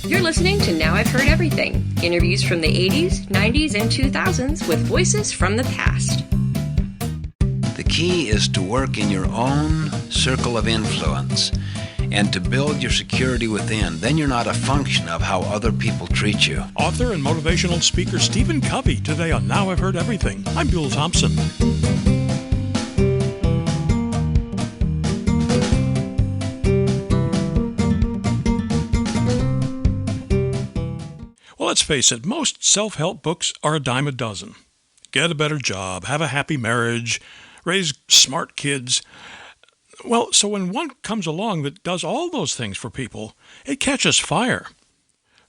You're listening to Now I've Heard Everything, interviews from the 80s, 90s, and 2000s with voices from the past. The key is to work in your own circle of influence and to build your security within. Then you're not a function of how other people treat you. Author and motivational speaker Stephen Covey, today on Now I've Heard Everything. I'm Bill Thompson. Well, let's face it, most self-help books are a dime a dozen. Get a better job, have a happy marriage, raise smart kids. Well, so when one comes along that does all those things for people, it catches fire.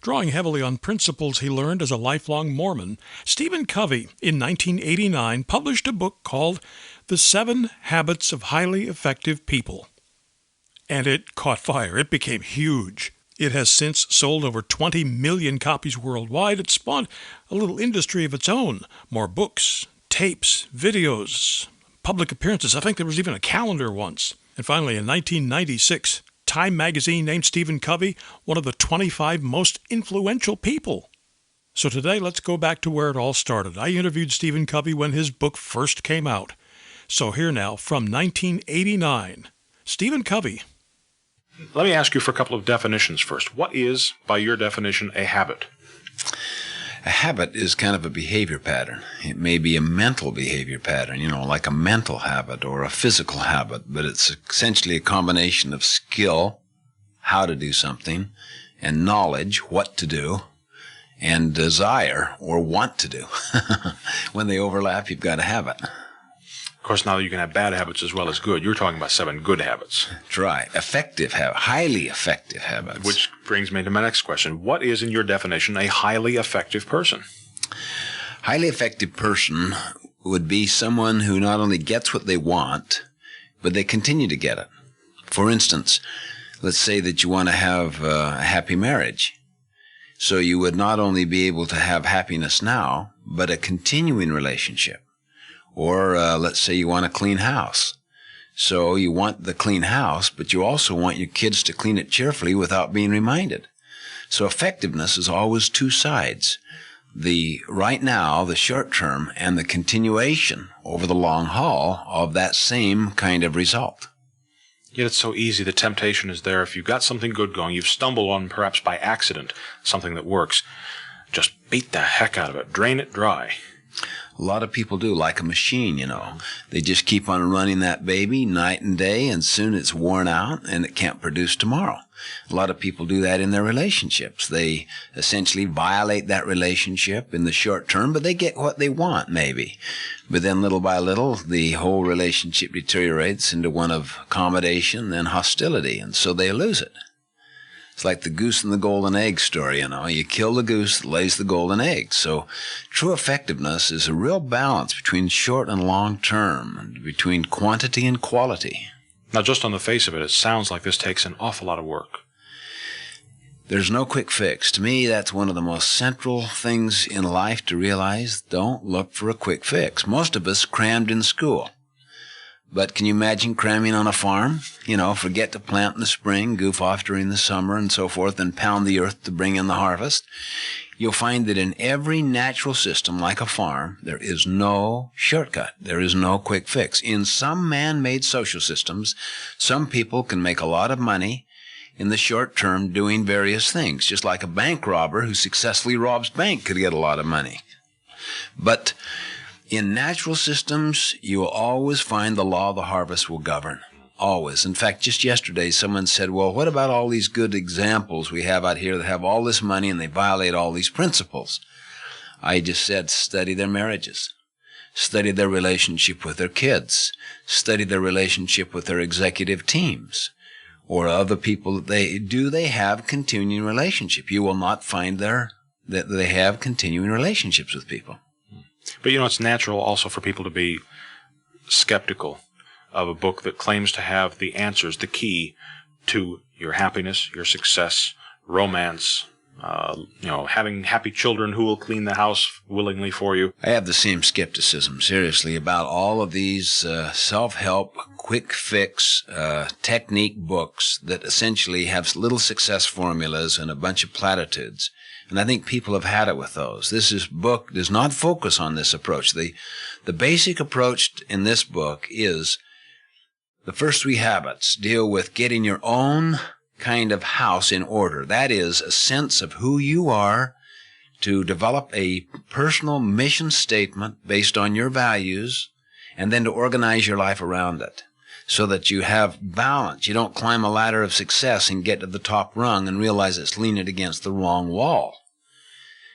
Drawing heavily on principles he learned as a lifelong Mormon, Stephen Covey, in 1989, published a book called The 7 Habits of Highly Effective People. And it caught fire. It became huge. It has since sold over 20 million copies worldwide. It spawned a little industry of its own. More books, tapes, videos, public appearances. I think there was even a calendar once. And finally, in 1996, Time magazine named Stephen Covey one of the 25 most influential people. So today, let's go back to where it all started. I interviewed Stephen Covey when his book first came out. So here now, from 1989, Stephen Covey. Let me ask you for a couple of definitions first. What is, by your definition, a habit? A habit is kind of a behavior pattern. It may be a mental behavior pattern, like a mental habit or a physical habit, but it's essentially a combination of skill, how to do something, and knowledge, what to do, and desire, or want to do. When they overlap, you've got a habit. Of course, now you can have bad habits as well as good. You're talking about 7 good habits. That's right. Effective habits, highly effective habits. Which brings me to my next question. What is, in your definition, a highly effective person? Highly effective person would be someone who not only gets what they want, but they continue to get it. For instance, let's say that you want to have a happy marriage. So you would not only be able to have happiness now, but a continuing relationship. Or let's say you want a clean house. So you want the clean house, but you also want your kids to clean it cheerfully without being reminded. So effectiveness is always two sides. The right now, the short term, and the continuation over the long haul of that same kind of result. Yet it's so easy. The temptation is there. If you've got something good going, you've stumbled on, perhaps by accident, something that works. Just beat the heck out of it. Drain it dry. A lot of people do, like a machine, They just keep on running that baby night and day, and soon it's worn out and it can't produce tomorrow. A lot of people do that in their relationships. They essentially violate that relationship in the short term, but they get what they want, maybe. But then little by little, the whole relationship deteriorates into one of accommodation and hostility, and so they lose it. It's like the goose and the golden egg story, You kill the goose that lays the golden egg. So true effectiveness is a real balance between short and long term, and between quantity and quality. Now, just on the face of it, it sounds like this takes an awful lot of work. There's no quick fix. To me, that's one of the most central things in life to realize. Don't look for a quick fix. Most of us crammed in school. But can you imagine cramming on a farm? Forget to plant in the spring, goof off during the summer and so forth, and pound the earth to bring in the harvest. You'll find that in every natural system, like a farm, there is no shortcut. There is no quick fix. In some man-made social systems, some people can make a lot of money in the short term doing various things. Just like a bank robber who successfully robs bank could get a lot of money. But in natural systems, you will always find the law of the harvest will govern. Always. In fact, just yesterday, someone said, well, what about all these good examples we have out here that have all this money and they violate all these principles? I just said, study their marriages. Study their relationship with their kids. Study their relationship with their executive teams. Or other people that they have continuing relationship. You will not find that they have continuing relationships with people. But it's natural also for people to be skeptical of a book that claims to have the answers, the key to your happiness, your success, romance, having happy children who will clean the house willingly for you. I have the same skepticism, seriously, about all of these self-help, quick fix, technique books that essentially have little success formulas and a bunch of platitudes. And I think people have had it with those. This book does not focus on this approach. The basic approach in this book is the first 3 habits deal with getting your own kind of house in order. That is, a sense of who you are, to develop a personal mission statement based on your values, and then to organize your life around it so that you have balance. You don't climb a ladder of success and get to the top rung and realize it's leaning against the wrong wall.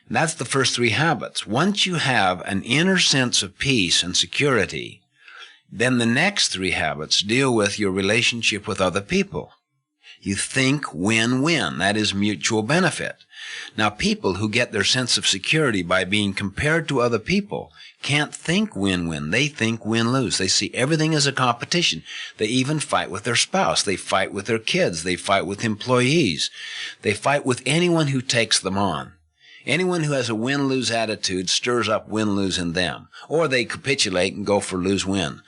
And that's the first 3 habits. Once you have an inner sense of peace and security, then the next 3 habits deal with your relationship with other people. You think win-win. That is mutual benefit. Now, people who get their sense of security by being compared to other people can't think win-win. They think win-lose. They see everything as a competition. They even fight with their spouse. They fight with their kids. They fight with employees. They fight with anyone who takes them on. Anyone who has a win-lose attitude stirs up win-lose in them. Or they capitulate and go for lose-win.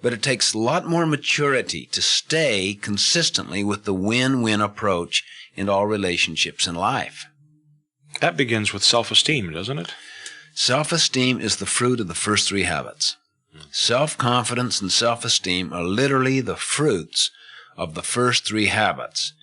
But it takes a lot more maturity to stay consistently with the win-win approach in all relationships in life. That begins with self-esteem, doesn't it? Self-esteem is the fruit of the first 3 habits. Self-confidence and self-esteem are literally the fruits of the first 3 habits.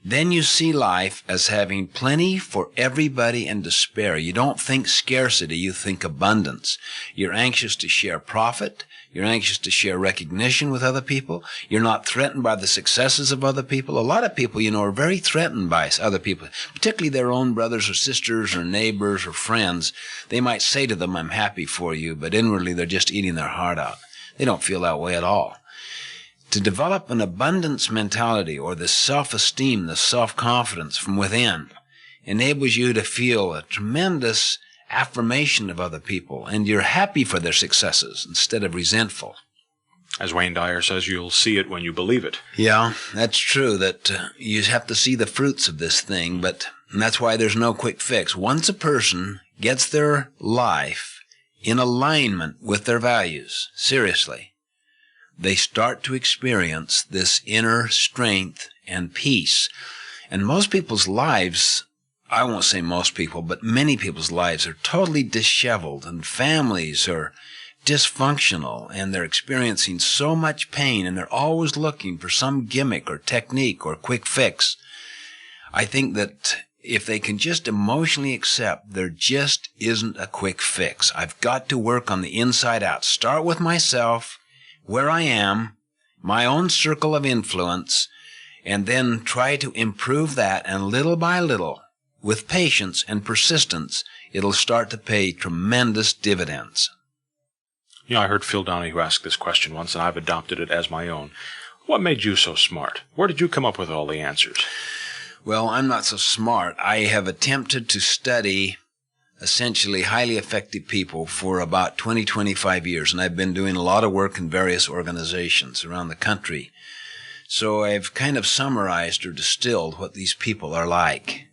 Then you see life as having plenty for everybody and to spare. You don't think scarcity, you think abundance. You're anxious to share profit. You're anxious to share recognition with other people. You're not threatened by the successes of other people. A lot of people, are very threatened by other people, particularly their own brothers or sisters or neighbors or friends. They might say to them, "I'm happy for you," but inwardly they're just eating their heart out. They don't feel that way at all. To develop an abundance mentality, or the self-esteem, the self-confidence from within, enables you to feel a tremendous affirmation of other people, and you're happy for their successes instead of resentful. As Wayne Dyer says, you'll see it when you believe it. Yeah, that's true, that you have to see the fruits of this thing, and that's why there's no quick fix. Once a person gets their life in alignment with their values, seriously, they start to experience this inner strength and peace. And most people's lives, I won't say most people, but many people's lives are totally disheveled, and families are dysfunctional, and they're experiencing so much pain, and they're always looking for some gimmick or technique or quick fix. I think that if they can just emotionally accept there just isn't a quick fix. I've got to work on the inside out. Start with myself, where I am, my own circle of influence, and then try to improve that, and little by little, with patience and persistence, it'll start to pay tremendous dividends. I heard Phil Donahue ask this question once, and I've adopted it as my own. What made you so smart? Where did you come up with all the answers? Well, I'm not so smart. I have attempted to study essentially highly effective people for about 25 years, and I've been doing a lot of work in various organizations around the country. So I've kind of summarized or distilled what these people are like.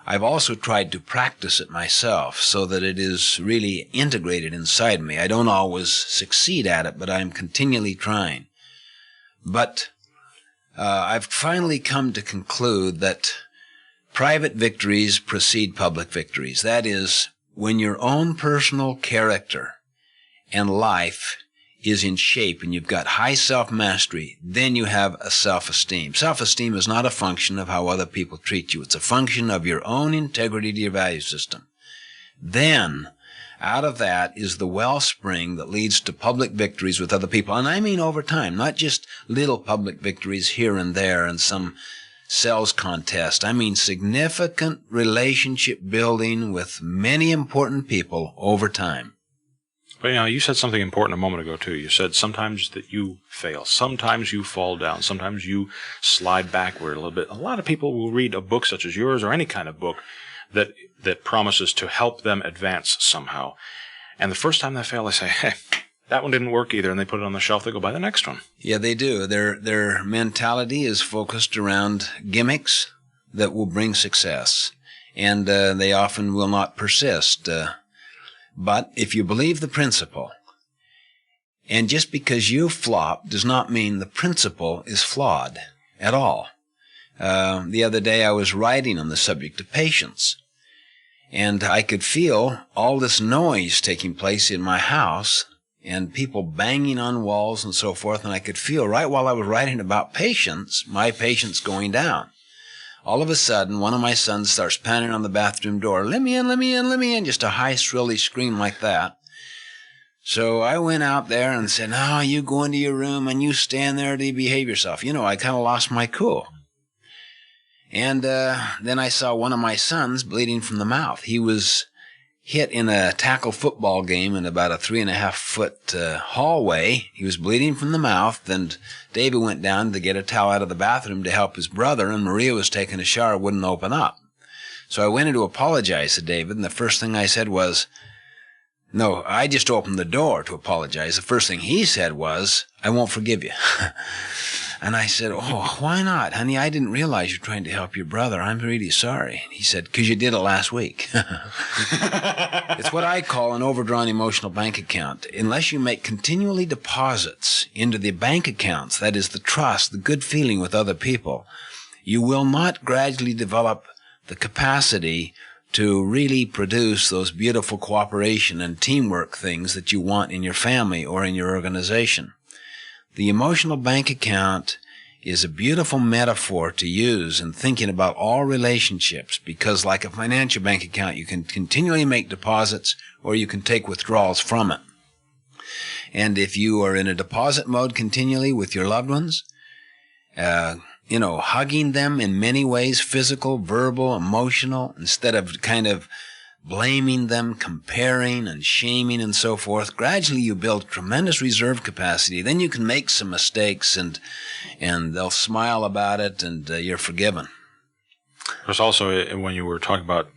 I've also tried to practice it myself so that it is really integrated inside me. I don't always succeed at it, but I'm continually trying. But I've finally come to conclude that private victories precede public victories. That is, when your own personal character and life is in shape and you've got high self-mastery, then you have a self-esteem. Self-esteem is not a function of how other people treat you. It's a function of your own integrity to your value system. Then, out of that is the wellspring that leads to public victories with other people. And I mean over time, not just little public victories here and there and some sales contest. I mean significant relationship building with many important people over time. But you said something important a moment ago too. You said sometimes that you fail, sometimes you fall down, sometimes you slide backward a little bit. A lot of people will read a book such as yours or any kind of book that promises to help them advance somehow. And the first time they fail, they say, "Hey, that one didn't work either," and they put it on the shelf. They go buy the next one. Yeah, they do. Their mentality is focused around gimmicks that will bring success. and they often will not persist. But if you believe the principle, and just because you flop does not mean the principle is flawed at all. The other day I was writing on the subject of patience, and I could feel all this noise taking place in my house and people banging on walls and so forth, and I could feel right while I was writing about patience, my patience going down. All of a sudden, one of my sons starts pounding on the bathroom door, "Let me in, let me in, let me in," just a high, shrilly scream like that. So I went out there and said, "No, you go into your room and you stand there to behave yourself." You know, I kind of lost my cool. And then I saw one of my sons bleeding from the mouth. He was hit in a tackle football game in about a 3.5-foot hallway. He was bleeding from the mouth, and David went down to get a towel out of the bathroom to help his brother, and Maria was taking a shower, wouldn't open up. So I went in to apologize to David, and the first thing I said was, no, I just opened the door to apologize. The first thing he said was, "I won't forgive you." And I said, "Oh, why not? Honey, I didn't realize you're trying to help your brother. I'm really sorry." He said, "'Cause you did it last week." It's what I call an overdrawn emotional bank account. Unless you make continually deposits into the bank accounts, that is the trust, the good feeling with other people, you will not gradually develop the capacity to really produce those beautiful cooperation and teamwork things that you want in your family or in your organization. The emotional bank account is a beautiful metaphor to use in thinking about all relationships, because like a financial bank account, you can continually make deposits or you can take withdrawals from it. And if you are in a deposit mode continually with your loved ones, hugging them in many ways, physical, verbal, emotional, instead of kind of blaming them, comparing and shaming and so forth, gradually you build tremendous reserve capacity. Then you can make some mistakes and they'll smile about it, and you're forgiven. There's also, when you were talking about,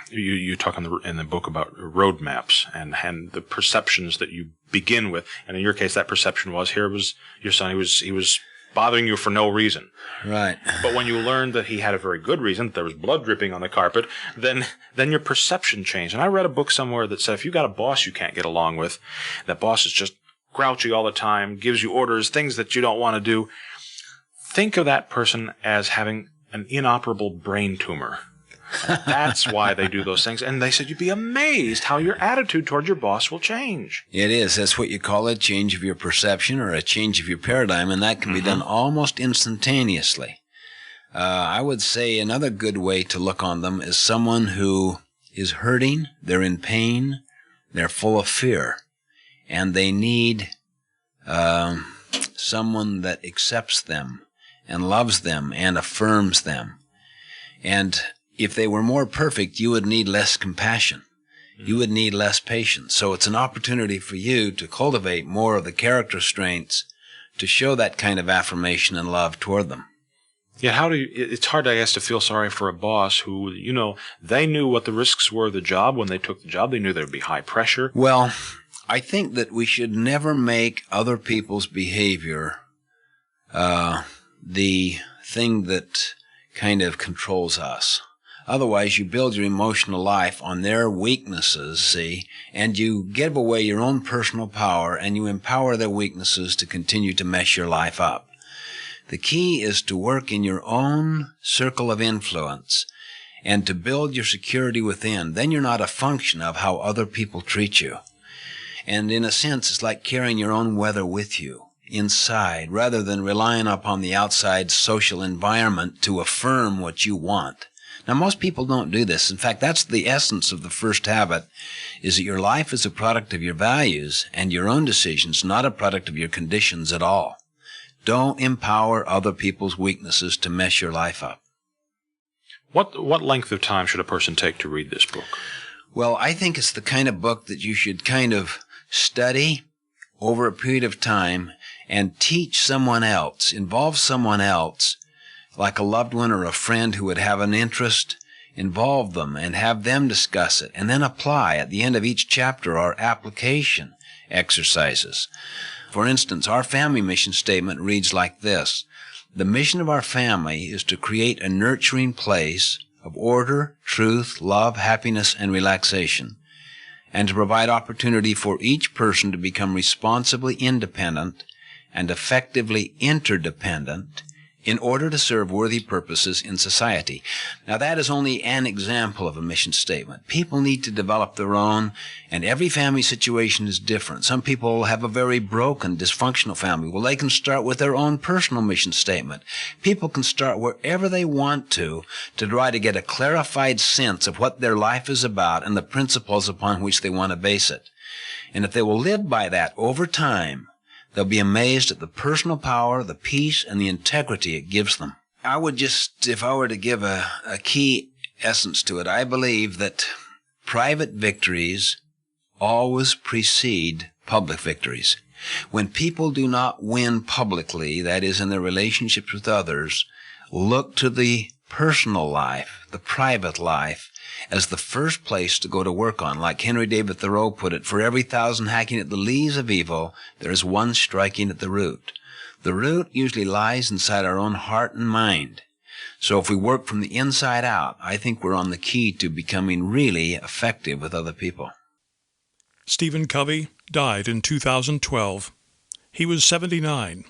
you talk in the book about roadmaps and the perceptions that you begin with, and in your case that perception was, here was your son, he was bothering you for no reason. Right. But when you learned that he had a very good reason, there was blood dripping on the carpet, then your perception changed. And I read a book somewhere that said if you got a boss you can't get along with, that boss is just grouchy all the time, gives you orders, things that you don't want to do, think of that person as having an inoperable brain tumor. That's why they do those things. And they said you'd be amazed how your attitude toward your boss will change. It is. That's what you call a change of your perception or a change of your paradigm, and that can be done almost instantaneously. I would say another good way to look on them is someone who is hurting, they're in pain, they're full of fear, and they need someone that accepts them and loves them and affirms them. And if they were more perfect, you would need less compassion. You would need less patience. So it's an opportunity for you to cultivate more of the character strengths to show that kind of affirmation and love toward them. Yeah, it's hard, I guess, to feel sorry for a boss who, they knew what the risks were of the job when they took the job. They knew there would be high pressure. Well, I think that we should never make other people's behavior the thing that kind of controls us. Otherwise, you build your emotional life on their weaknesses, see, and you give away your own personal power, and you empower their weaknesses to continue to mess your life up. The key is to work in your own circle of influence and to build your security within. Then you're not a function of how other people treat you. And in a sense, it's like carrying your own weather with you inside, rather than relying upon the outside social environment to affirm what you want. Now, most people don't do this. In fact, that's the essence of the first habit, is that your life is a product of your values and your own decisions, not a product of your conditions at all. Don't empower other people's weaknesses to mess your life up. What length of time should a person take to read this book? Well, I think it's the kind of book that you should kind of study over a period of time and teach someone else, involve someone else, like a loved one or a friend who would have an interest, involve them and have them discuss it, and then apply. At the end of each chapter are application exercises. For instance, our family mission statement reads like this: the mission of our family is to create a nurturing place, of order, truth, love, happiness, and relaxation, and to provide opportunity for each person to become responsibly independent and effectively interdependent in order to serve worthy purposes in society. Now, that is only an example of a mission statement. People need to develop their own, and every family situation is different. Some people have a very broken, dysfunctional family. Well, they can start with their own personal mission statement. People can start wherever they want to try to get a clarified sense of what their life is about and the principles upon which they want to base it. And if they will live by that over time, they'll be amazed at the personal power, the peace, and the integrity it gives them. I would just, if I were to give a key essence to it, I believe that private victories always precede public victories. When people do not win publicly, that is, in their relationships with others, look to the personal life, the private life, as the first place to go to work on. Like Henry David Thoreau put it, for every 1,000 hacking at the leaves of evil, there is one striking at the root. The root usually lies inside our own heart and mind. So if we work from the inside out, I think we're on the key to becoming really effective with other people. Stephen Covey died in 2012. He was 79.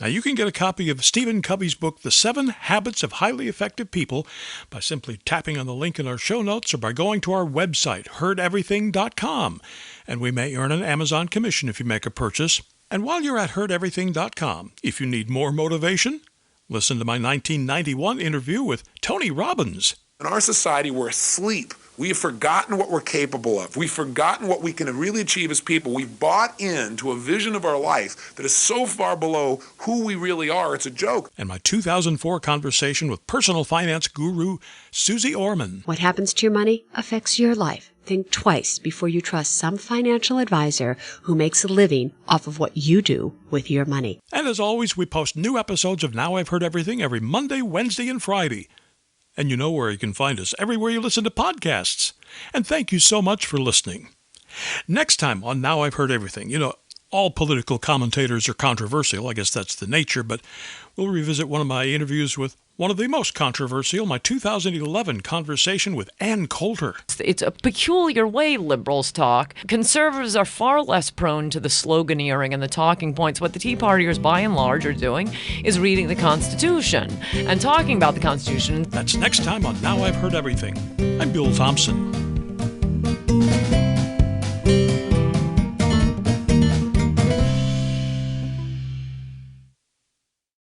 Now, you can get a copy of Stephen Covey's book, The 7 Habits of Highly Effective People, by simply tapping on the link in our show notes or by going to our website, heardeverything.com. And we may earn an Amazon commission if you make a purchase. And while you're at heardeverything.com, if you need more motivation, listen to my 1991 interview with Tony Robbins. In our society, we're asleep. We have forgotten what we're capable of. We've forgotten what we can really achieve as people. We've bought into a vision of our life that is so far below who we really are, it's a joke. And my 2004 conversation with personal finance guru Susie Orman. What happens to your money affects your life. Think twice before you trust some financial advisor who makes a living off of what you do with your money. And as always, we post new episodes of Now I've Heard Everything every Monday, Wednesday, and Friday. And you know where you can find us, everywhere you listen to podcasts. And thank you so much for listening. Next time on Now I've Heard Everything, all political commentators are controversial. I guess that's the nature, but we'll revisit one of my interviews with one of the most controversial, my 2011 conversation with Ann Coulter. It's a peculiar way liberals talk. Conservatives are far less prone to the sloganeering and the talking points. What the Tea Partiers, by and large, are doing is reading the Constitution and talking about the Constitution. That's next time on Now I've Heard Everything. I'm Bill Thompson.